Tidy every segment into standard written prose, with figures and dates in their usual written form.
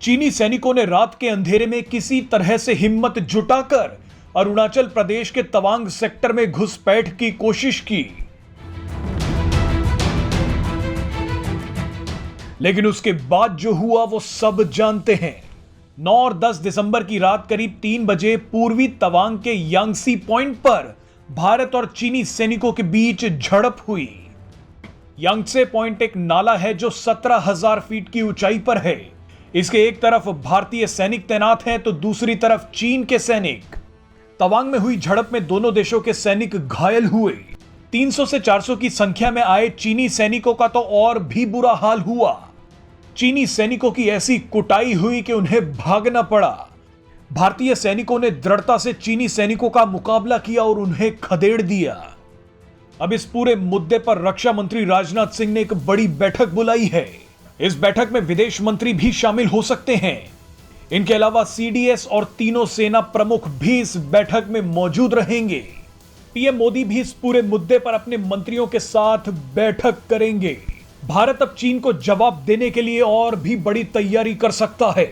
चीनी सैनिकों ने रात के अंधेरे में किसी तरह से हिम्मत जुटाकर अरुणाचल प्रदेश के तवांग सेक्टर में घुसपैठ की कोशिश की, लेकिन उसके बाद जो हुआ वो सब जानते हैं। 9 और 10 दिसंबर की रात करीब 3 बजे पूर्वी तवांग के यांगसी पॉइंट पर भारत और चीनी सैनिकों के बीच झड़प हुई। यांगसे पॉइंट एक नाला है जो 17,000 फीट की ऊंचाई पर है। इसके एक तरफ भारतीय सैनिक तैनात हैं तो दूसरी तरफ चीन के सैनिक। तवांग में हुई झड़प में दोनों देशों के सैनिक घायल हुए। 300 से 400 की संख्या में आए चीनी सैनिकों का तो और भी बुरा हाल हुआ। चीनी सैनिकों की ऐसी कुटाई हुई कि उन्हें भागना पड़ा। भारतीय सैनिकों ने दृढ़ता से चीनी सैनिकों का मुकाबला किया और उन्हें खदेड़ दिया। अब इस पूरे मुद्दे पर रक्षा मंत्री राजनाथ सिंह ने एक बड़ी बैठक बुलाई है। इस बैठक में विदेश मंत्री भी शामिल हो सकते हैं। इनके अलावा सीडीएस और तीनों सेना प्रमुख भी इस बैठक में मौजूद रहेंगे। पीएम मोदी भी इस पूरे मुद्दे पर अपने मंत्रियों के साथ बैठक करेंगे। भारत अब चीन को जवाब देने के लिए और भी बड़ी तैयारी कर सकता है,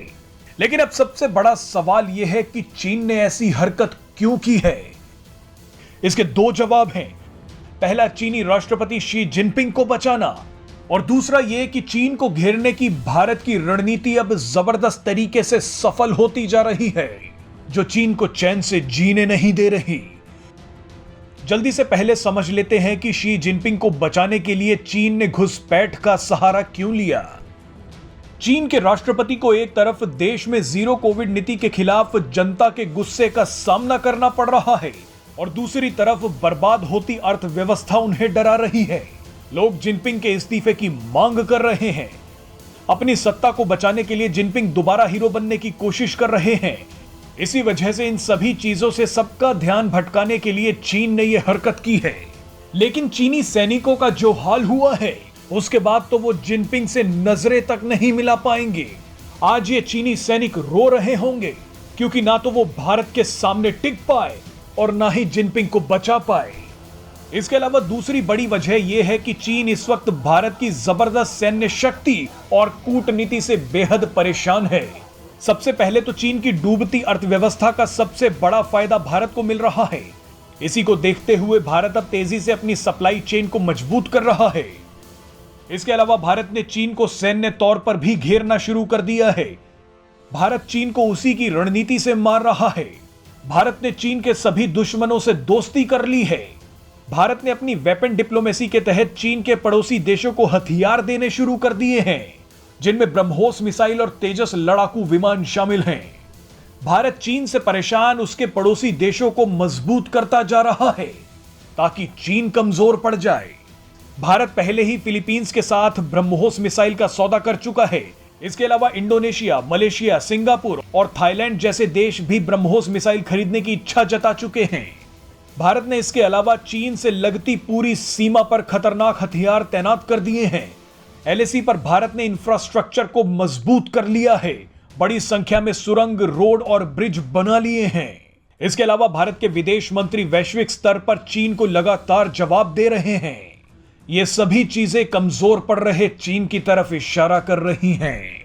लेकिन अब सबसे बड़ा सवाल यह है कि चीन ने ऐसी हरकत क्यों की है। इसके 2 जवाब हैं। पहला, चीनी राष्ट्रपति शी जिनपिंग को बचाना, और दूसरा यह कि चीन को घेरने की भारत की रणनीति अब जबरदस्त तरीके से सफल होती जा रही है, जो चीन को चैन से जीने नहीं दे रही। जल्दी से पहले समझ लेते हैं कि शी जिनपिंग को बचाने के लिए चीन ने घुसपैठ का सहारा क्यों लिया। चीन के राष्ट्रपति को एक तरफ देश में जीरो कोविड नीति के खिलाफ जनता के गुस्से का सामना करना पड़ रहा है और दूसरी तरफ बर्बाद होती अर्थव्यवस्था उन्हें डरा रही है। लोग जिनपिंग के इस्तीफे की मांग कर रहे हैं। अपनी सत्ता को बचाने के लिए जिनपिंग दोबारा हीरो बनने की कोशिश कर रहे हैं। इसी वजह से इन सभी चीजों से सबका ध्यान भटकाने के लिए चीन ने यह हरकत की है। लेकिन चीनी सैनिकों का जो हाल हुआ है उसके बाद तो वो जिनपिंग से नजरें तक नहीं मिला पाएंगे। आज ये चीनी सैनिक रो रहे होंगे क्योंकि ना तो वो भारत के सामने टिक पाए और ना ही जिनपिंग को बचा पाए। इसके अलावा दूसरी बड़ी वजह यह है कि चीन इस वक्त भारत की जबरदस्त सैन्य शक्ति और कूटनीति से बेहद परेशान है। सबसे पहले तो चीन की डूबती अर्थव्यवस्था का सबसे बड़ा फायदा भारत को मिल रहा है। इसी को देखते हुए भारत अब तेजी से अपनी सप्लाई चेन को मजबूत कर रहा है। इसके अलावा भारत ने चीन को सैन्य तौर पर भी घेरना शुरू कर दिया है। भारत चीन को उसी की रणनीति से मार रहा है। भारत ने चीन के सभी दुश्मनों से दोस्ती कर ली है। भारत ने अपनी वेपन डिप्लोमेसी के तहत चीन के पड़ोसी देशों को हथियार देने शुरू कर दिए हैं, जिनमें ब्रह्मोस मिसाइल और तेजस लड़ाकू विमान शामिल हैं। भारत चीन से परेशान उसके पड़ोसी देशों को मजबूत करता जा रहा है ताकि चीन कमजोर पड़ जाए। भारत पहले ही फिलीपींस के साथ ब्रह्मोस मिसाइल का सौदा कर चुका है। इसके अलावा इंडोनेशिया, मलेशिया, सिंगापुर और थाईलैंड जैसे देश भी ब्रह्मोस मिसाइल खरीदने की इच्छा जता चुके हैं। भारत ने इसके अलावा चीन से लगती पूरी सीमा पर खतरनाक हथियार तैनात कर दिए हैं। एलएसी पर भारत ने इंफ्रास्ट्रक्चर को मजबूत कर लिया है। बड़ी संख्या में सुरंग, रोड और ब्रिज बना लिए हैं। इसके अलावा भारत के विदेश मंत्री वैश्विक स्तर पर चीन को लगातार जवाब दे रहे हैं। ये सभी चीजें कमजोर पड़ रहे चीन की तरफ इशारा कर रही हैं।